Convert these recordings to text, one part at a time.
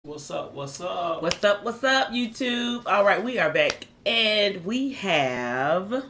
What's up? What's up? What's up? What's up, YouTube? All right, we are back, and we have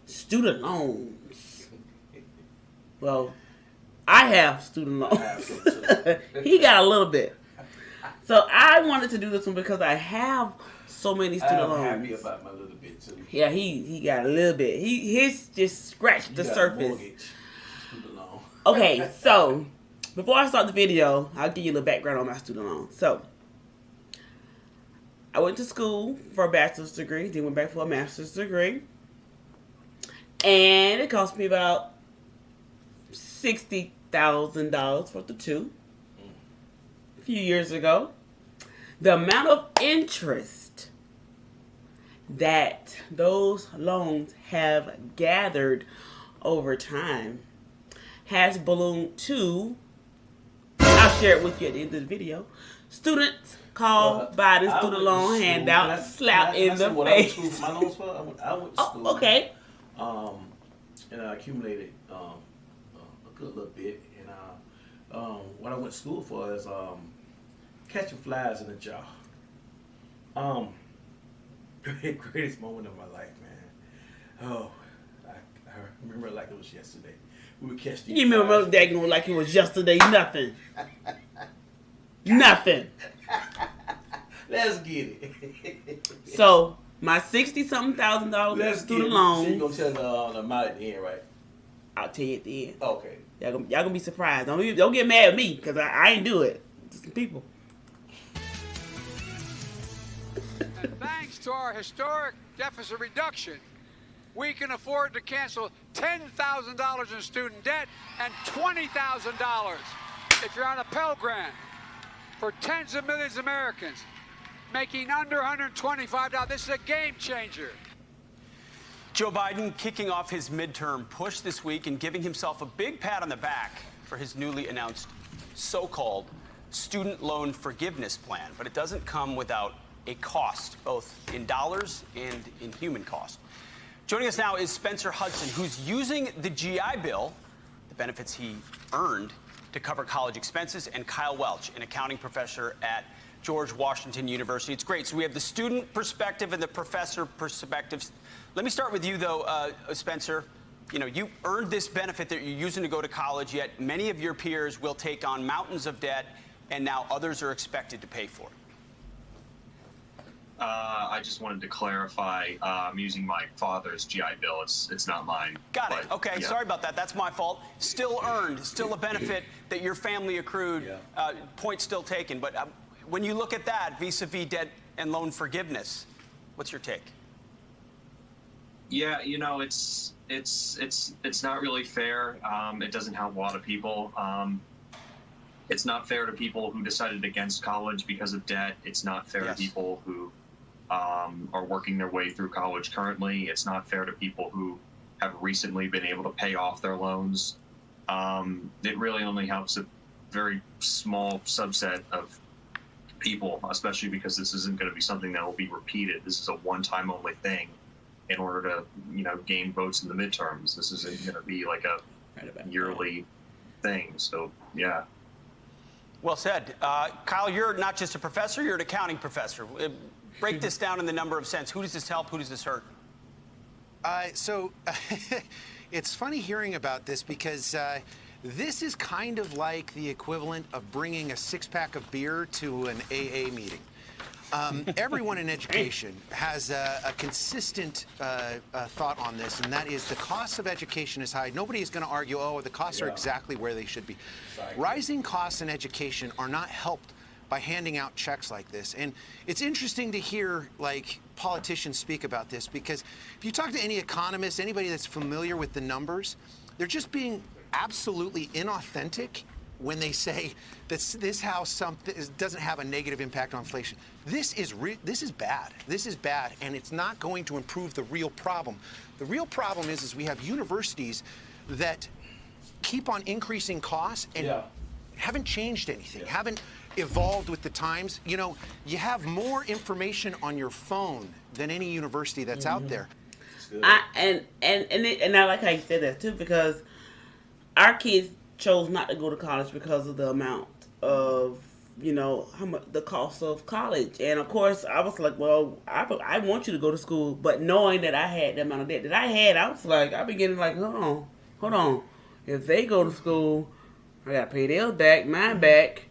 student loans. Well, I have student loans. He got a little bit. So I wanted to do this one because I have so many student loans. I'm happy about my little bit too. Yeah, he got a little bit. His just scratched the surface. Mortgage, student loan. Okay, so before I start the video, I'll give you a little background on my student loan. So, I went to school for a bachelor's degree, then went back for a master's degree. And it cost me about $60,000 for the two a few years ago. The amount of interest that those loans have gathered over time has ballooned to, I'll share it with you at the end of the video, students call Biden student loan handout, slap in the face. I went to school. Okay. And I accumulated a good little bit. And what I went to school for is catching flies in a jar. Greatest moment of my life, man. Oh, I remember it like it was yesterday. We would catch these. You remember that like it was yesterday? Nothing. Nothing. Let's get it. So my $60,000 student loans. So you gonna tell the amount at the end, right? I'll tell you at the end. Okay. Y'all gonna be surprised. Don't get mad at me because I ain't do it. Just some people. And thanks to our historic deficit reduction, we can afford to cancel $10,000 in student debt and $20,000 if you're on a Pell Grant for tens of millions of Americans making under $125. This is a game changer. Joe Biden kicking off his midterm push this week and giving himself a big pat on the back for his newly announced so-called student loan forgiveness plan. But it doesn't come without a cost, both in dollars and in human cost. Joining us now is Spencer Hudson, who's using the GI Bill, the benefits he earned, to cover college expenses, and Kyle Welch, an accounting professor at George Washington University. It's great. So we have the student perspective and the professor perspective. Let me start with you, though, Spencer. You know, you earned this benefit that you're using to go to college, yet many of your peers will take on mountains of debt, and now others are expected to pay for it. I just wanted to clarify, I'm using my father's GI Bill. It's not mine. Got it. Okay, yeah. Sorry about that. That's my fault. Still earned, still a benefit that your family accrued, point still taken. But when you look at that vis-a-vis debt and loan forgiveness, what's your take? Yeah, you know, it's not really fair. It doesn't help a lot of people. It's not fair to people who decided against college because of debt. It's not fair to people who are working their way through college currently. It's not fair to people who have recently been able to pay off their loans. It really only helps a very small subset of people, especially because this isn't going to be something that will be repeated. This is a one-time only thing in order to, you know, gain votes in the midterms. This isn't going to be like a yearly thing. So, yeah. Well said. Kyle, you're not just a professor, you're an accounting professor. Break this down in the number of cents. Who does this help? Who does this hurt? It's funny hearing about this because this is kind of like the equivalent of bringing a six-pack of beer to an AA meeting. Everyone in education has a consistent thought on this, and that is the cost of education is high. Nobody is going to argue, oh, the costs are exactly where they should be. Rising costs in education are not helped by handing out checks like this. And it's interesting to hear, like, politicians speak about this, because if you talk to any economist, anybody that's familiar with the numbers, they're just being absolutely inauthentic when they say that this house doesn't have a negative impact on inflation. This is bad. This is bad, and it's not going to improve the real problem. The real problem is we have universities that keep on increasing costs and haven't changed anything, haven't evolved with the times. You know, you have more information on your phone than any university that's out there. And I like how you said that too, because our kids chose not to go to college because of the amount of how much the cost of college. And of course, I was like, well, I want you to go to school, but knowing that I had the amount of debt that I had, I was like, I beginning like, hold on. If they go to school, I gotta pay theirs back, mine back.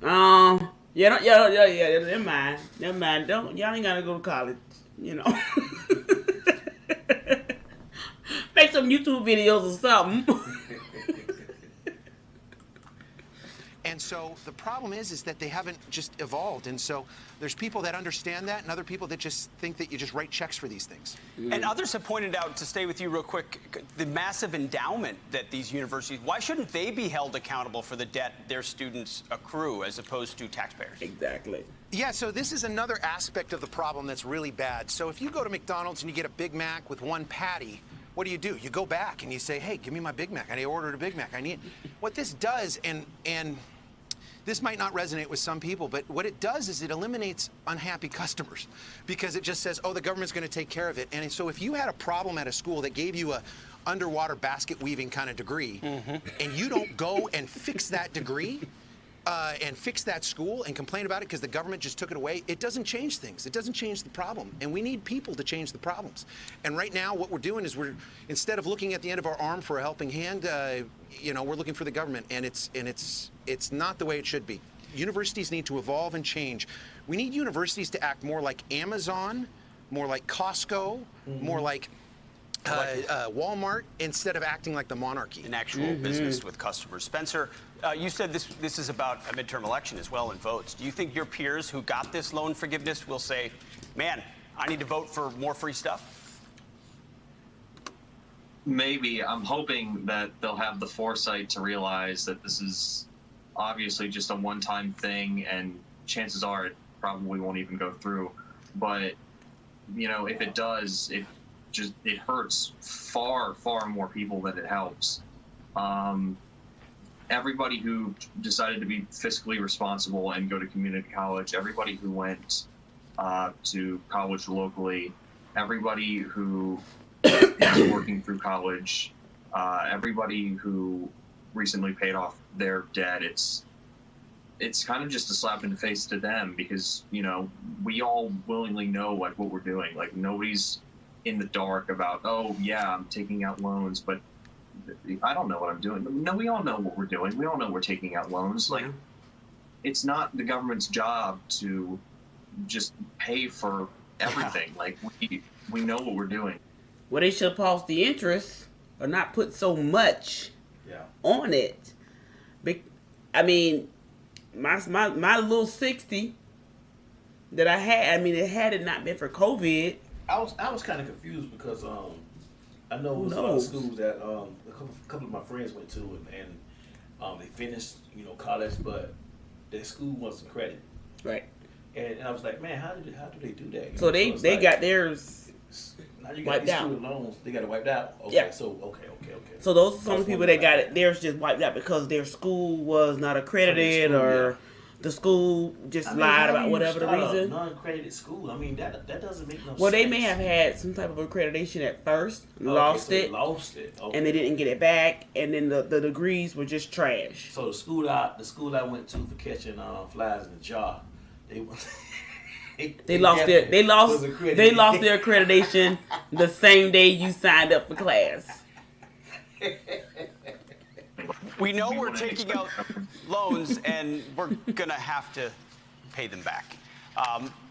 Yeah, they're mine. They're mine. Y'all ain't gotta go to college, Make some YouTube videos or something. And so the problem is that they haven't just evolved. And so there's people that understand that and other people that just think that you just write checks for these things. And others have pointed out, to stay with you real quick, the massive endowment that these universities, why shouldn't they be held accountable for the debt their students accrue as opposed to taxpayers? Exactly. Yeah, so this is another aspect of the problem that's really bad. So if you go to McDonald's and you get a Big Mac with one patty, what do? You go back and you say, hey, give me my Big Mac. I ordered a Big Mac. What this does, and this might not resonate with some people, but what it does is it eliminates unhappy customers because it just says, oh, the government's going to take care of it. And so if you had a problem at a school that gave you a underwater basket weaving kind of degree, and you don't go and fix that degree and fix that school and complain about it because the government just took it away, it doesn't change things. It doesn't change the problem. And we need people to change the problems. And right now what we're doing is instead of looking at the end of our arm for a helping hand, we're looking for the government, and it's not the way it should be. Universities need to evolve and change. We need universities to act more like Amazon, more like Costco, more like Walmart, instead of acting like the monarchy. An actual business with customers. Spencer, you said this is about a midterm election as well and votes. Do you think your peers who got this loan forgiveness will say, man, I need to vote for more free stuff? Maybe. I'm hoping that they'll have the foresight to realize that this is obviously just a one-time thing, and chances are it probably won't even go through. But, if it does, it hurts far, far more people than it helps. Everybody who decided to be fiscally responsible and go to community college, everybody who went to college locally, everybody who is working through college, everybody who recently paid off their debt, it's kind of just a slap in the face to them because, we all willingly know what we're doing. Like, nobody's in the dark about, oh yeah, I'm taking out loans, but I don't know what I'm doing. No, we all know what we're doing. We all know we're taking out loans. Like, it's not the government's job to just pay for everything. Like, we know what we're doing. Well, they should pause the interest or not put so much on it. I mean, my little 60 that I had, had it not been for COVID. I was kind of confused because I know it was a lot of schools that a couple of my friends went to and they finished college, but their school wasn't accredited. Right. And I was like, man, how do they do that? So they got theirs. Now you got these student loans, they got it wiped out. Okay, yeah. So okay. So those are some of the people that got it. Theirs just wiped out because their school was not accredited, or the school just lied about whatever the reason. Non-accredited school. That doesn't make no sense. Well, they may have had some type of accreditation at first, lost it, and they didn't get it back, and then the degrees were just trash. So the school I went to for catching flies in the jar, they lost their accreditation the same day you signed up for class. We know we're taking out loans, and we're going to have to pay them back.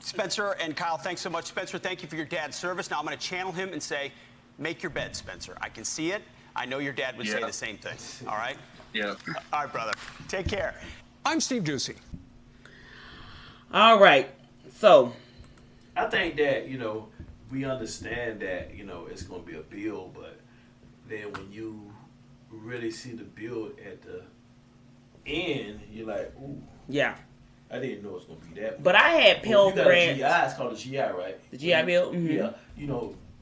Spencer and Kyle, thanks so much. Spencer, thank you for your dad's service. Now I'm going to channel him and say, make your bed, Spencer. I can see it. I know your dad would say the same thing. All right? Yeah. All right, brother. Take care. I'm Steve Ducey. All right. So I think that, we understand that, it's going to be a bill, but then when you really see the bill at the end, you're like, ooh. Yeah. I didn't know it was going to be that. But I had Pell Grant. GI, it's called a GI, right? The GI Bill? Mm-hmm. Yeah.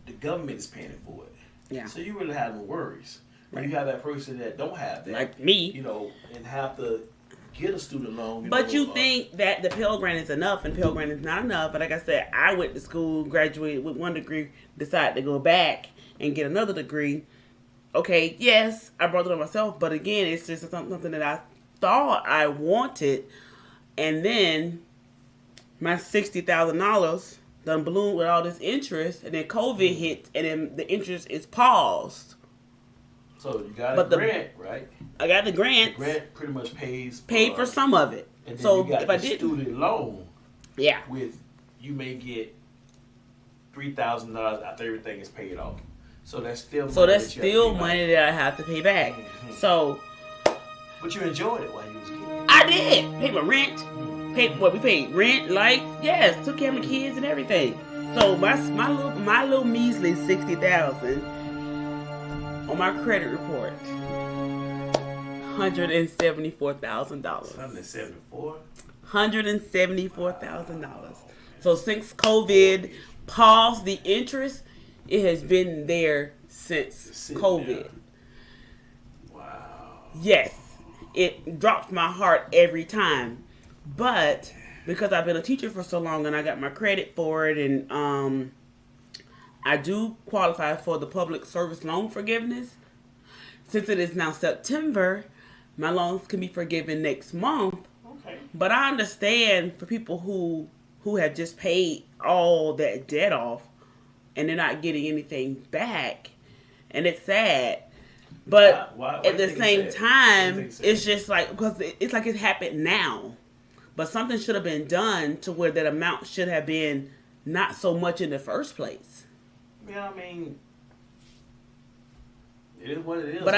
The government is paying for it. Yeah. So you really have no worries. When Right. you have that person that don't have that. Like me. And have to get a student loan. But you think that the Pell Grant is enough, and Pell Grant is not enough. But like I said, I went to school, graduated with one degree, decided to go back and get another degree. Okay, yes, I brought it on myself, but again, it's just something that I thought I wanted. And then my $60,000 done ballooned with all this interest, and then COVID hit, and then the interest is paused. So you got a grant, right? I got the grant. The grant pretty much paid for some of it. And then so you got if the I did student loan, yeah, with you may get $3,000 after everything is paid off. So that's still money that I have to pay back. So, but you enjoyed it while you was a kid. I did pay my rent. We paid rent, lights, yes, took care of my kids and everything. So my little measly $60,000 on my credit report, $174,000. $174,000. So since COVID paused the interest, it has been there since COVID. There. Wow. Yes, it drops my heart every time. But because I've been a teacher for so long and I got my credit for it, and I do qualify for the public service loan forgiveness. Since it is now September, my loans can be forgiven next month. Okay. But I understand for people who have just paid all that debt off and they're not getting anything back, and it's sad. But why at the same time, it's just like, because it's like it happened now. But something should have been done to where that amount should have been not so much in the first place. Yeah, I mean, it is what it is. But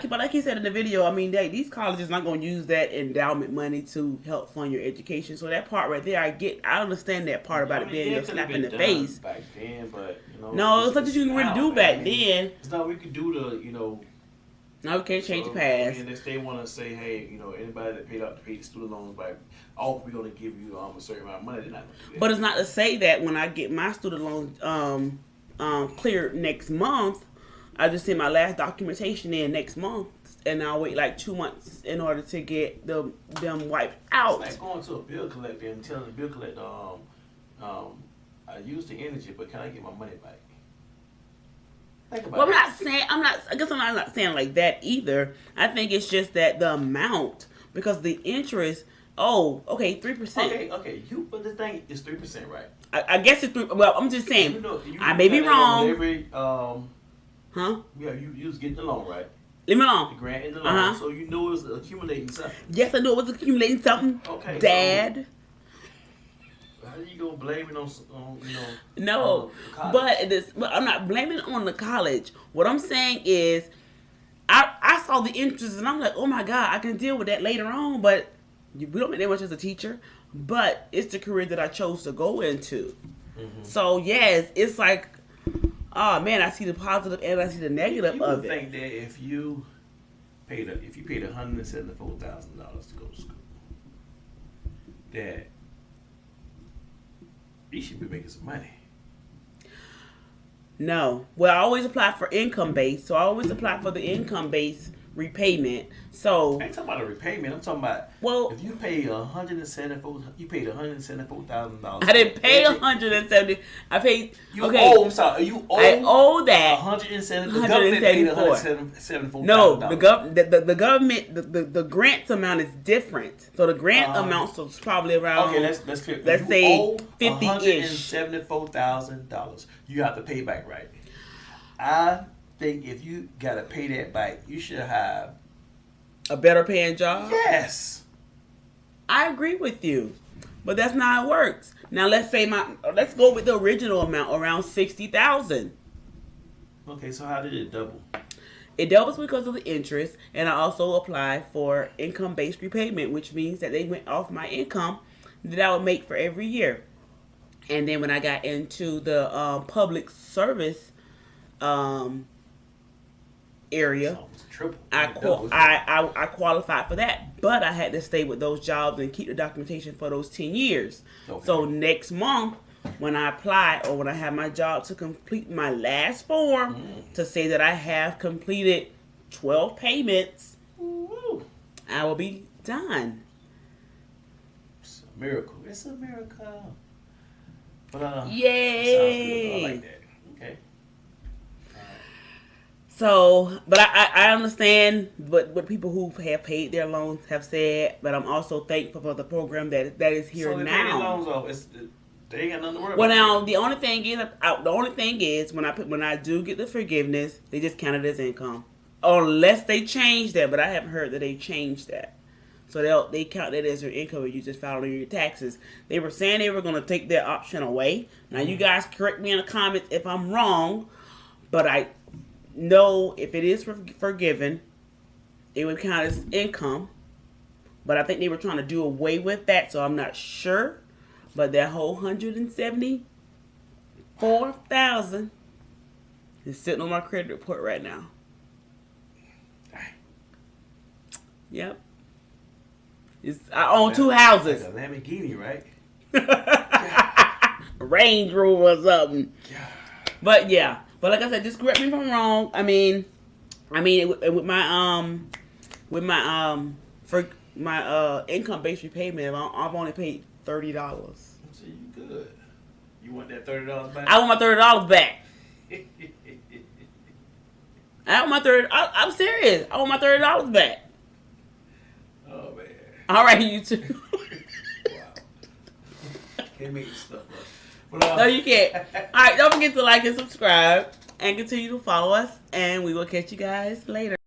but like he said in the video, I mean, these colleges not going to use that endowment money to help fund your education. So that part right there, I understand that part about it being a slap in the face. Back then, but no, it's something you can really do back then. It's not we could do No, we can't change the past. And if they want to say, hey, anybody that paid the student loans, we're going to give you a certain amount of money, they're not going to do that. But it's not to say that when I get my student loans cleared next month, I just send my last documentation in next month, and I'll wait like 2 months in order to get them wiped out. It's like going to a bill collector and telling the bill collector, I used the energy, but can I get my money back? Think about Well, I guess I'm not saying like that either. I think it's just that the amount, because the interest, 3%. Okay. But the thing is 3%, right? I guess it's 3. Well, I'm just saying, you I may be wrong. Yeah, you was getting the loan, right? Leave me alone. The grant and the loan, so you knew it was accumulating something. Yes, I knew it was accumulating something. Okay, Dad. How are you gonna blame it on No, but I'm not blaming it on the college. What I'm saying is, I saw the interest and I'm like, oh my God, I can deal with that later on. But we don't make that much as a teacher. But it's the career that I chose to go into. Mm-hmm. So yes, it's like, oh man, I see the positive and I see the negative of it. You think that if you paid $174,000 to go to school, that you should be making some money. No. Well, I always apply for income base, so I always apply for the income base repayment. So I ain't talking about a repayment. I'm talking about if you paid $174,000. I didn't pay $170. I paid. I'm sorry. You owe. I owe that $170. The government paid $174,000. No, the government. The grant amount is different. So the grant amount is probably around. Okay, let's clear. Let's say 50-ish. $174,000. You have to pay back, right? I think if you gotta pay that back, you should have a better paying job. Yes, I agree with you, but that's not how it works. Now let's go with the original amount, around $60,000. Okay, so how did it double? It doubles because of the interest, and I also applied for income-based repayment, which means that they went off my income that I would make for every year. And then when I got into the public service area, I qualified for that, but I had to stay with those jobs and keep the documentation for those 10 years. Okay. So next month, when I apply or when I have my job to complete my last form to say that I have completed 12 payments, I will be done. It's a miracle. It's a miracle. But yay! I like that. Okay. So, but I understand what people who have paid their loans have said, but I'm also thankful for the program that is here So they pay their now. loans off. They ain't got nothing to worry Well, about. now the only thing is when I do get the forgiveness, they just count it as income, unless they change that. But I haven't heard that they changed that, so they count that as your income and you just file on your taxes. They were saying they were going to take that option away. Now you guys correct me in the comments if I'm wrong, but I know if it is forgiven, it would count as income. But I think they were trying to do away with that, so I'm not sure. But that whole $174,000 is sitting on my credit report right now. Yep. I own 2 houses. Like a Lamborghini, right? Range Rover or something. But yeah. But like I said, just correct me if I'm wrong. I mean, with my income-based repayment, I've only paid $30. So you good. You want that $30 back? I want my $30 back. I want my I'm serious. I want my $30 back. Oh man. All right, you too. Wow. Can't make this stuff up. But, No, you can't. All right, don't forget to like and subscribe, and continue to follow us. And we will catch you guys later.